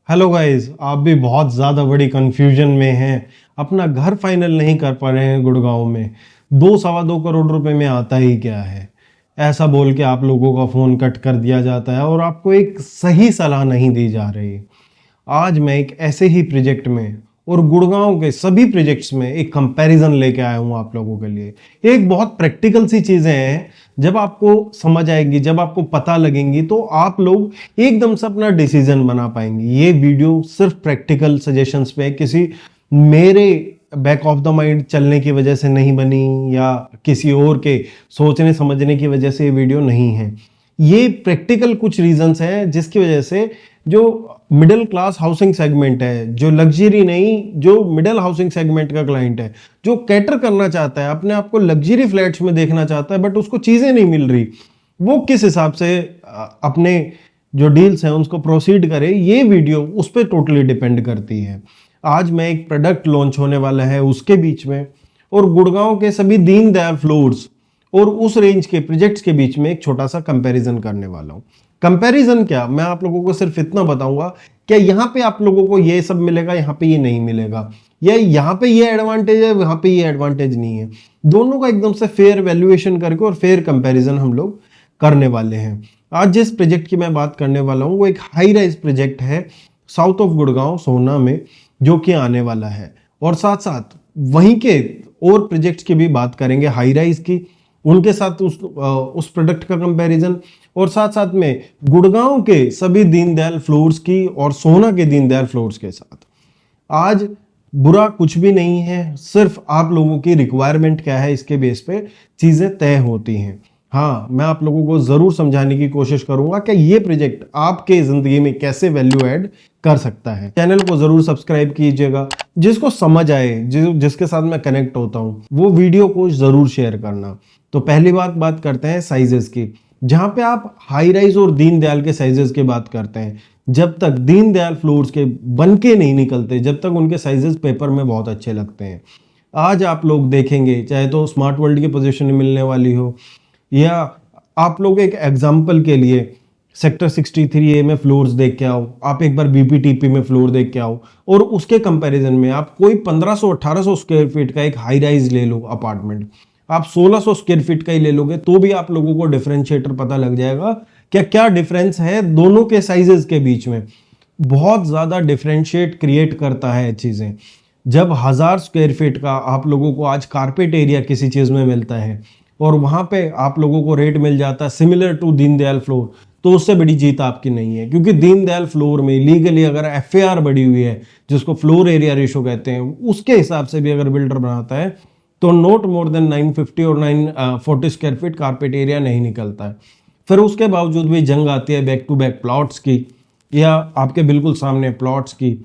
Hello guys, आप भी बहुत ज़्यादा बड़ी कंफ्यूजन में हैं। अपना घर फाइनल नहीं कर पा रहे हैं गुड़गांव में। 2 सवा 2 करोड़ रुपए में आता ही क्या है, ऐसा बोल के आप लोगों का फ़ोन कट कर दिया जाता है और आपको एक सही सलाह नहीं दी जा रही। आज मैं एक ऐसे ही प्रोजेक्ट में और गुड़गांव के सभी प्रोजेक्ट्स में एक कंपैरिजन लेके आया हूँ आप लोगों के लिए। एक बहुत प्रैक्टिकल सी चीज़ें हैं, जब आपको समझ आएगी, जब आपको पता लगेंगी तो आप लोग एकदम से अपना डिसीजन बना पाएंगे। ये वीडियो सिर्फ प्रैक्टिकल सजेशंस पे, किसी मेरे बैक ऑफ द माइंड चलने की वजह से नहीं बनी या किसी और के सोचने समझने की वजह से ये वीडियो नहीं है। ये प्रैक्टिकल कुछ रीजंस हैं जिसकी वजह से जो मिडिल क्लास हाउसिंग सेगमेंट है, जो लग्जरी नहीं, जो मिडिल हाउसिंग सेगमेंट का क्लाइंट है, जो कैटर करना चाहता है, अपने आप को लग्जरी फ्लैट्स में देखना चाहता है बट उसको चीजें नहीं मिल रही, वो किस हिसाब से अपने जो डील्स हैं उसको प्रोसीड करे, ये वीडियो उस पर टोटली डिपेंड करती है। आज मैं एक प्रोडक्ट लॉन्च होने वाला है उसके बीच में और गुड़गांव के सभी दीनदयाल फ्लोर्स और उस रेंज के प्रोजेक्ट्स के बीच में एक छोटा सा कंपैरिजन करने वाला हूँ। कंपैरिजन क्या, मैं आप लोगों को सिर्फ इतना बताऊंगा कि यहाँ पे आप लोगों को ये सब मिलेगा, यहाँ पे ये नहीं मिलेगा, या यहाँ पे ये एडवांटेज है, वहाँ पे ये एडवांटेज नहीं है। दोनों का एकदम से फेयर वैल्यूएशन करके और फेयर कंपैरिजन हम लोग करने वाले हैं। आज जिस प्रोजेक्ट की मैं बात करने वाला हूँ वो एक हाई राइज प्रोजेक्ट है साउथ ऑफ गुड़गांव सोहना में, जो कि आने वाला है। और साथ साथ वहीं के और प्रोजेक्ट्स की भी बात करेंगे हाई राइज की, उनके साथ उस प्रोडक्ट का कंपैरिजन, और साथ साथ में गुड़गांव के सभी दीनदयाल फ्लोर्स की और सोहना के दीनदयाल फ्लोर्स के साथ। आज बुरा कुछ भी नहीं है, सिर्फ आप लोगों की रिक्वायरमेंट क्या है इसके बेस पे चीजें तय होती हैं। हाँ, मैं आप लोगों को जरूर समझाने की कोशिश करूंगा कि ये प्रोजेक्ट आपके जिंदगी में कैसे वैल्यू ऐड कर सकता है। चैनल को जरूर सब्सक्राइब कीजिएगा, जिसको समझ आए, जिसके साथ मैं कनेक्ट होता हूँ वो वीडियो को जरूर शेयर करना। तो पहली बात करते हैं साइजेस की। जहां पे आप हाई राइज और दीनदयाल के साइजेस की बात करते हैं, जब तक दीनदयाल फ्लोर्स के बन के नहीं निकलते, जब तक उनके साइजेस पेपर में बहुत अच्छे लगते हैं। आज आप लोग देखेंगे, चाहे तो स्मार्ट वर्ल्ड की पोजीशन मिलने वाली हो, या आप लोग एक एग्जांपल के लिए सेक्टर 63A में फ्लोर्स देख के आओ, आप एक बार BPTP में फ्लोर देख के आओ, और उसके कंपैरिजन में आप कोई 1500-1800 स्क्वायर फीट का एक हाई राइज ले लो अपार्टमेंट, आप 1600 स्क्वायर फीट का ही ले लोगे तो भी आप लोगों को डिफरेंशिएटर पता लग जाएगा क्या क्या डिफरेंस है दोनों के साइजेस के बीच में। बहुत ज्यादा डिफरेंशिएट क्रिएट करता है चीजें। जब 1000 स्क्वायर फीट का आप लोगों को आज कारपेट एरिया किसी चीज में मिलता है और वहां पे आप लोगों को रेट मिल जाता है सिमिलर टू दीनदयाल फ्लोर, तो उससे बड़ी जीत आपकी नहीं है। क्योंकि दीनदयाल फ्लोर में लीगली अगर FAR बढ़ी हुई है, जिसको फ्लोर एरिया रेशो कहते हैं, उसके हिसाब से भी अगर बिल्डर बनाता है तो नॉट मोर देन 950 और 940 स्क्वायर फीट कारपेट एरिया नहीं निकलता है। फिर उसके बावजूद भी जंग आती है बैक टू बैक प्लॉट्स की, या आपके बिल्कुल सामने प्लॉट्स की,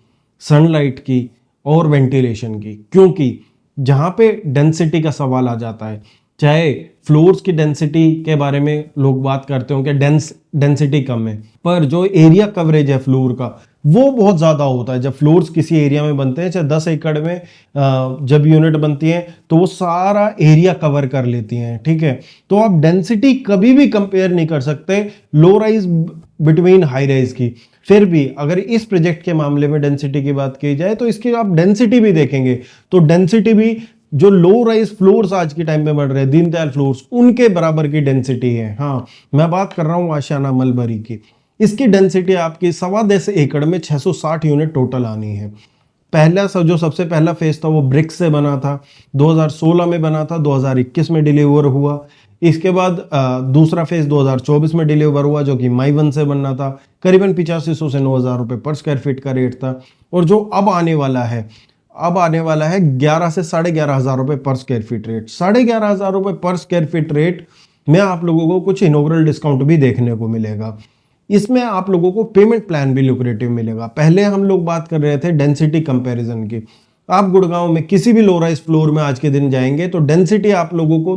सनलाइट की और वेंटिलेशन की। क्योंकि जहां पे डेंसिटी का सवाल आ जाता है, चाहे फ्लोर्स की डेंसिटी के बारे में लोग बात करते हो कि डेंसिटी कम है, पर जो एरिया कवरेज है फ्लोर का वो बहुत ज्यादा होता है। जब फ्लोर्स किसी एरिया में बनते हैं, चाहे 10 एकड़ में जब यूनिट बनती है तो वो सारा एरिया कवर कर लेती हैं, ठीक है। तो आप डेंसिटी कभी भी कंपेयर नहीं कर सकते low rise between high rise की। फिर भी अगर इस प्रोजेक्ट के मामले में डेंसिटी की बात की जाए तो इसकी आप डेंसिटी भी देखेंगे तो डेंसिटी भी जो लो राइज फ्लोर्स आज के टाइम में बढ़ रहे हैं दीनदयाल फ्लोर्स, उनके बराबर की डेंसिटी है। हाँ, मैं बात कर रहा हूं आशियाना मलबरी की। इसकी डेंसिटी आपकी 1.25 एकड़ में 660 यूनिट टोटल आनी है। जो सबसे पहला फेज था वो ब्रिक्स से बना था, 2016 में बना था, 2021 में डिलीवर हुआ। इसके बाद दूसरा फेज 2024 में डिलीवर हुआ, जो कि माई 1 से बनना था। करीबन 8500 से 9000 रुपए पर स्क्वायर फीट का रेट था। और जो अब आने वाला है 11 से 11,500 रुपए पर स्क्वायर फीट रेट। 11,500 रुपए पर स्क्वायर फीट रेट में आप लोगों को कुछ इनॉग्रल डिस्काउंट भी देखने को मिलेगा। इसमें आप लोगों को पेमेंट प्लान भी लुक्रेटिव मिलेगा। पहले हम लोग बात कर रहे थे डेंसिटी कंपैरिजन की। आप गुड़गांव में किसी भी लो राइज फ्लोर में आज के दिन जाएंगे तो डेंसिटी आप लोगों को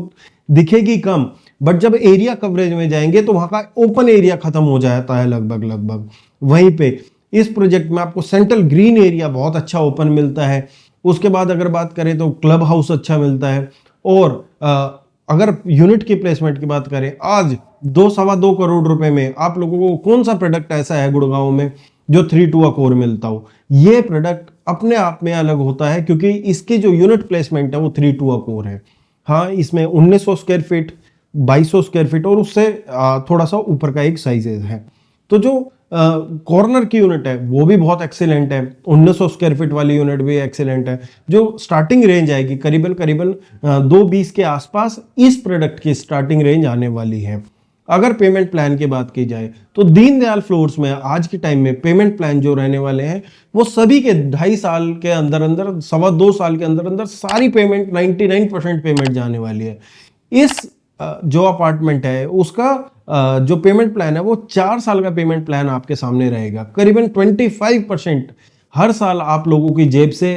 दिखेगी कम, बट जब एरिया कवरेज में जाएंगे तो वहां का ओपन एरिया खत्म हो जाता है लगभग। वहीं पे इस प्रोजेक्ट में आपको सेंट्रल ग्रीन एरिया बहुत अच्छा ओपन मिलता है। उसके बाद अगर बात करें तो क्लब हाउस अच्छा मिलता है। और अगर यूनिट की प्लेसमेंट की बात करें, आज 2 सवा 2 करोड़ रुपए में आप लोगों को कौन सा प्रोडक्ट ऐसा है गुड़गांव में जो 3 टू कोर मिलता हो। ये प्रोडक्ट अपने आप में अलग होता है क्योंकि इसकी जो यूनिट प्लेसमेंट है वो 3 टू कोर है। हाँ, इसमें 1900 स्क्वायर फीट, 2200 स्क्वायर फीट और उससे थोड़ा सा ऊपर का एक साइजेज है। तो जो कॉर्नर की यूनिट है वो भी बहुत एक्सीलेंट है, 1900 स्क्वायर फीट वाली यूनिट भी एक्सीलेंट है। जो स्टार्टिंग रेंज आएगी करीबन करीबन 220 के आसपास इस प्रोडक्ट की स्टार्टिंग रेंज आने वाली है। अगर पेमेंट प्लान की बात की जाए तो दीनदयाल फ्लोर्स में आज के टाइम में पेमेंट प्लान जो रहने वाले हैं वो सभी के 2.5 साल के अंदर अंदर, 2.25 साल के अंदर अंदर सारी पेमेंट 99% पेमेंट जाने वाली है। इस जो अपार्टमेंट है उसका जो पेमेंट प्लान है वो 4 साल का पेमेंट प्लान आपके सामने रहेगा। करीबन 25% हर साल आप लोगों की जेब से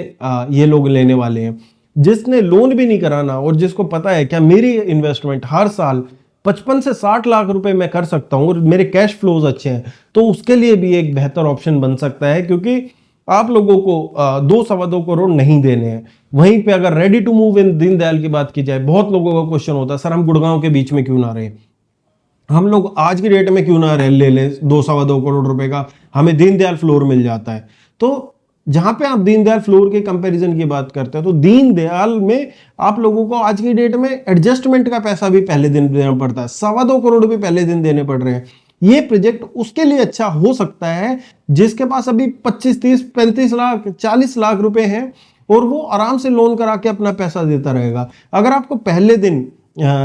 ये लोग लेने वाले हैं। जिसने लोन भी नहीं कराना और जिसको पता है क्या मेरी इन्वेस्टमेंट हर साल 55 से 60 लाख रुपए मैं कर सकता हूं और मेरे कैश फ्लोज अच्छे हैं, तो उसके लिए भी एक बेहतर ऑप्शन बन सकता है क्योंकि आप लोगों को 2-2.25 करोड़ नहीं देने हैं। वहीं पे अगर ready to move in Deendayal की बात की जाए, बहुत लोगों का क्वेश्चन होता है सर हम गुड़गांव के बीच में क्यों ना रहे, हम लोग आज की डेट में क्यों ना ले लें 2-2.25 करोड़ रुपए का, हमें दीनदयाल फ्लोर मिल जाता है। तो जहां पे आप दीनदयाल फ्लोर के कंपैरिजन की बात करते हैं तो दीनदयाल में आप लोगों को आज की डेट में एडजस्टमेंट का पैसा भी पहले दिन देना पड़ता है, 2.25 करोड़ भी पहले दिन देने पड़ रहे हैं। ये प्रोजेक्ट उसके लिए अच्छा हो सकता है जिसके पास अभी 25, 30, 35 लाख, 40 लाख रुपए हैं और वो आराम से लोन करा के अपना पैसा देता रहेगा। अगर आपको पहले दिन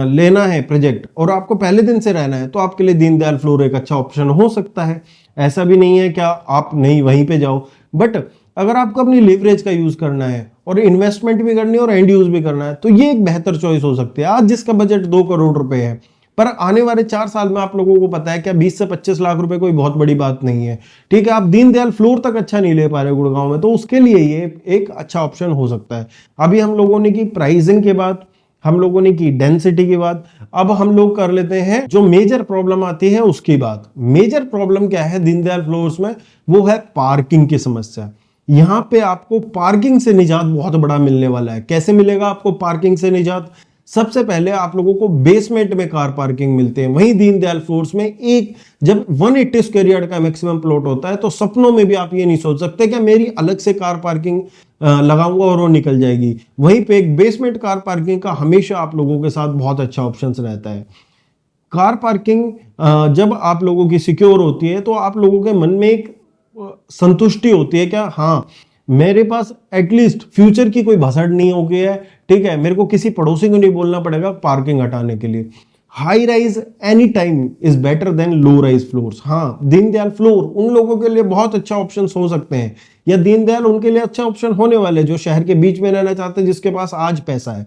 लेना है प्रोजेक्ट और आपको पहले दिन से रहना है तो आपके लिए दीनदयाल फ्लोर एक अच्छा ऑप्शन हो सकता है। ऐसा भी नहीं है क्या आप नहीं वहीं पे जाओ, बट अगर आपको अपनी लीवरेज का यूज करना है और इन्वेस्टमेंट भी करनी है और एंड यूज भी करना है तो ये एक बेहतर चॉइस हो सकती है। आज जिसका बजट 2 करोड़ रुपए है पर आने वाले 4 साल में आप लोगों को पता है क्या 20 से 25 लाख रुपए कोई बहुत बड़ी बात नहीं है। ठीक है, आप दीनदयाल फ्लोर तक अच्छा नहीं ले पा रहे गुड़गांव में, तो उसके लिए ये एक अच्छा ऑप्शन हो सकता है। अभी हम लोगों ने की प्राइसिंग के बाद, हम लोगों ने की डेंसिटी की बात, अब हम लोग कर लेते हैं जो मेजर प्रॉब्लम आती है उसकी बात। मेजर प्रॉब्लम क्या है दीनदयाल फ्लोर्स में, वो है पार्किंग की समस्या। यहां पे आपको पार्किंग से निजात बहुत बड़ा मिलने वाला है। कैसे मिलेगा आपको पार्किंग से निजात? सबसे पहले आप लोगों को बेसमेंट में कार पार्किंग मिलते हैं। वहीं दीनदयाल फ्लोर्स में एक जब 180 स्क्वायर यार्ड का मैक्सिमम प्लॉट होता है तो सपनों में भी आप ये नहीं सोच सकते कि मेरी अलग से कार पार्किंग लगाऊंगा और वो निकल जाएगी। वहीं पे एक बेसमेंट कार पार्किंग का हमेशा आप लोगों के साथ बहुत अच्छा ऑप्शन रहता है। कार पार्किंग जब आप लोगों की सिक्योर होती है तो आप लोगों के मन में एक संतुष्टि होती है क्या, हाँ मेरे पास एटलीस्ट फ्यूचर की कोई भसड़ नहीं हो गई है। ठीक है, मेरे को किसी पड़ोसी को नहीं बोलना पड़ेगा पार्किंग हटाने के लिए। High rise any time is better than low rise floors. हाँ, दीनदयाल फ्लोर उन लोगों के लिए बहुत अच्छा ऑप्शन हो सकते हैं, या दीनदयाल उनके लिए अच्छा ऑप्शन होने वाले जो शहर के बीच में रहना चाहते हैं, जिसके पास आज पैसा है।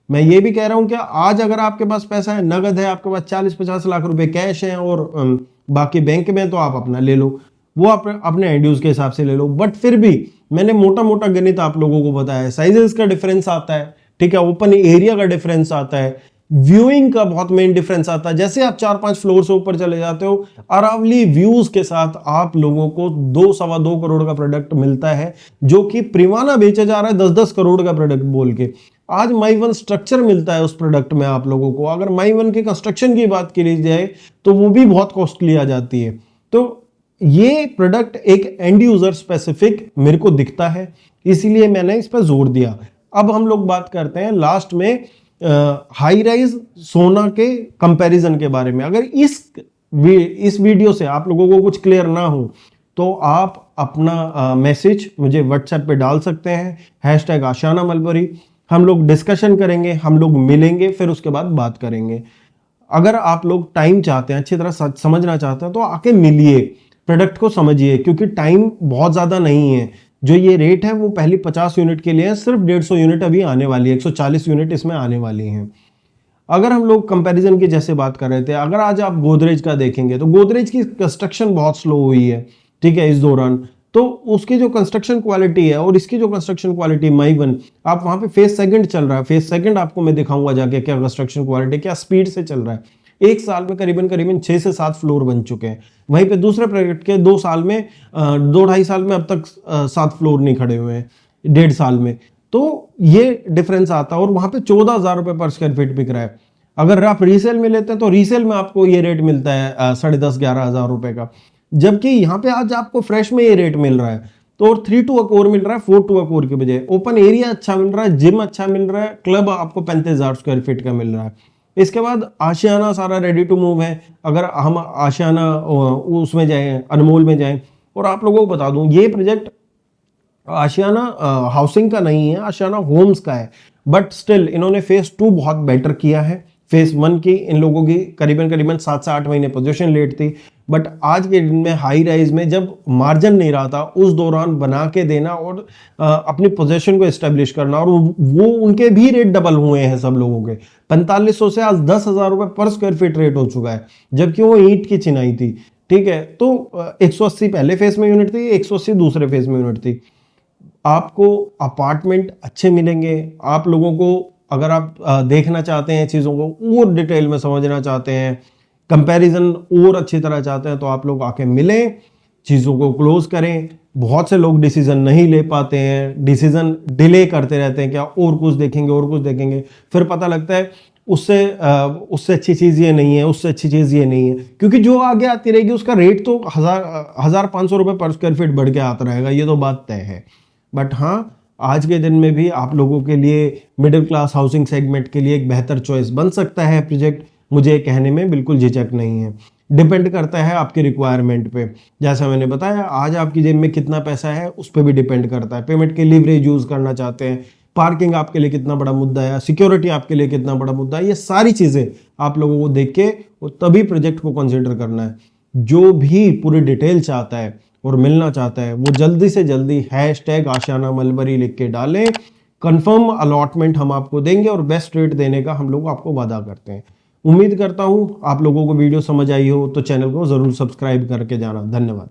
मैं ये भी कह रहा हूं कि आज अगर आपके पास पैसा है, नगद है, आपके पास 40-50 लाख रुपए कैश है और बाकी बैंक में, तो आप अपना ले लो, वो अपने एंड यूज के हिसाब से ले लो। बट फिर भी मैंने मोटा मोटा गणित आप लोगों को बताया है। साइजेस का डिफरेंस आता है, ठीक है, ओपन एरिया का डिफरेंस आता है, व्यूइंग का बहुत मेन डिफरेंस आता है। जैसे आप 4-5 फ्लोर से ऊपर चले जाते हो, अरावली व्यूज के साथ आप लोगों को 2-2.25 करोड़ का प्रोडक्ट मिलता है, जो कि प्रीवाना बेचा जा रहा है 10-10 करोड़ का प्रोडक्ट बोल के। आज माई वन स्ट्रक्चर मिलता है उस प्रोडक्ट में आप लोगों को। अगर माई वन के कंस्ट्रक्शन की बात की जाए तो वो भी बहुत कॉस्टली आ जाती है। तो ये प्रोडक्ट एक एंड यूजर स्पेसिफिक मेरे को दिखता है, इसीलिए मैंने इस पर जोर दिया। अब हम लोग बात करते हैं लास्ट में हाई राइज सोना के कंपैरिजन के बारे में। अगर इस वीडियो से आप लोगों को कुछ क्लियर ना हो तो आप अपना मैसेज मुझे व्हाट्सएप पे डाल सकते हैं, #आशाना मलबरी। हम लोग डिस्कशन करेंगे, हम लोग मिलेंगे, फिर उसके बाद बात करेंगे। अगर आप लोग टाइम चाहते हैं, अच्छी तरह समझना चाहते हैं, तो आके मिलिए, प्रोडक्ट को समझिए, क्योंकि टाइम बहुत ज्यादा नहीं है। जो ये रेट है वो पहली 50 यूनिट के लिए है, सिर्फ 150 यूनिट अभी आने वाली है, 140 यूनिट इसमें आने वाली हैं। अगर हम लोग कंपैरिजन की जैसे बात कर रहे थे, अगर आज आप गोदरेज का देखेंगे तो गोदरेज की कंस्ट्रक्शन बहुत स्लो हुई है, ठीक है, इस दौरान। तो उसकी जो कंस्ट्रक्शन क्वालिटी है और इसकी जो कंस्ट्रक्शन क्वालिटी माई वन, आप वहां पे फेज सेकंड चल रहा है, फेज सेकंड आपको मैं दिखाऊंगा जाके क्या कंस्ट्रक्शन क्वालिटी, क्या स्पीड से चल रहा है। एक साल में करीबन 6 से 7 फ्लोर बन चुके हैं। वहीं पे दूसरे प्रोजेक्ट के 2 साल में 2-2.5 साल में अब तक 7 फ्लोर नहीं खड़े हुए हैं, 1.5 साल में। तो ये डिफरेंस आता है, और वहां पे 14,000 रुपए पर स्क्वायर फीट बिक रहा है। अगर आप रीसेल में लेते हैं तो रीसेल में आपको ये रेट मिलता है 10,500-11,000 रुपए का। जबकि यहाँ पे आज आपको फ्रेश में ये रेट मिल रहा है। तो और 3 टू अकोर मिल रहा है 4 टू अकोर के बजाय। ओपन एरिया अच्छा मिल रहा है, जिम अच्छा मिल रहा है, क्लब आपको 35,000 स्क्वायर फीट का मिल रहा है। इसके बाद आशियाना सारा रेडी टू मूव है। अगर हम आशियाना उसमें जाएं, अनमोल में जाएं, और आप लोगों को बता दूं ये प्रोजेक्ट आशियाना हाउसिंग का नहीं है, आशियाना होम्स का है। बट स्टिल इन्होंने फेज 2 बहुत बेटर किया है। फेज 1 की इन लोगों की करीबन 7 से 8 महीने पोजीशन लेट थी, बट आज के दिन में हाई राइज में जब मार्जिन नहीं रहा था उस दौरान बना के देना और अपनी पोजीशन को एस्टेब्लिश करना, और वो उनके भी रेट डबल हुए हैं सब लोगों के। 4500 से आज 10,000 रुपए पर स्क्वायर फीट रेट हो चुका है, जबकि वो ईंट की चिनाई थी। ठीक है, तो 180 पहले फेज में यूनिट थी, 180 दूसरे फेज में यूनिट थी। आपको अपार्टमेंट अच्छे मिलेंगे। आप लोगों को अगर आप देखना चाहते हैं चीज़ों को और डिटेल में समझना चाहते हैं, कंपैरिजन और अच्छी तरह चाहते हैं, तो आप लोग आके मिलें, चीज़ों को क्लोज करें। बहुत से लोग डिसीजन नहीं ले पाते हैं, डिसीजन डिले करते रहते हैं, क्या और कुछ देखेंगे और कुछ देखेंगे, फिर पता लगता है उससे अच्छी चीज़ ये नहीं है, उससे अच्छी चीज़ ये नहीं है, क्योंकि जो आगे आती रहेगी उसका रेट तो 1,500 रुपये पर स्क्वायर फीट बढ़ के आता रहेगा, ये तो बात तय है। बट हाँ, आज के दिन में भी आप लोगों के लिए मिडिल क्लास हाउसिंग सेगमेंट के लिए एक बेहतर चॉइस बन सकता है प्रोजेक्ट। मुझे कहने में बिल्कुल झिझक नहीं है। डिपेंड करता है आपके रिक्वायरमेंट पे। जैसा मैंने बताया, आज आपकी जेब में कितना पैसा है उस पर भी डिपेंड करता है। पेमेंट के लीवरेज यूज करना चाहते हैं, पार्किंग आपके लिए कितना बड़ा मुद्दा है, सिक्योरिटी आपके लिए कितना बड़ा मुद्दा है, ये सारी चीज़ें आप लोगों को देख के और तभी प्रोजेक्ट को कंसिडर करना है। जो भी पूरी डिटेल चाहता है और मिलना चाहता है वो जल्दी से जल्दी #आशियाना मलबरी लिख के डालें। कंफर्म अलॉटमेंट हम आपको देंगे और बेस्ट रेट देने का हम लोग आपको वादा करते हैं। उम्मीद करता हूं आप लोगों को वीडियो समझ आई हो, तो चैनल को जरूर सब्सक्राइब करके जाना। धन्यवाद।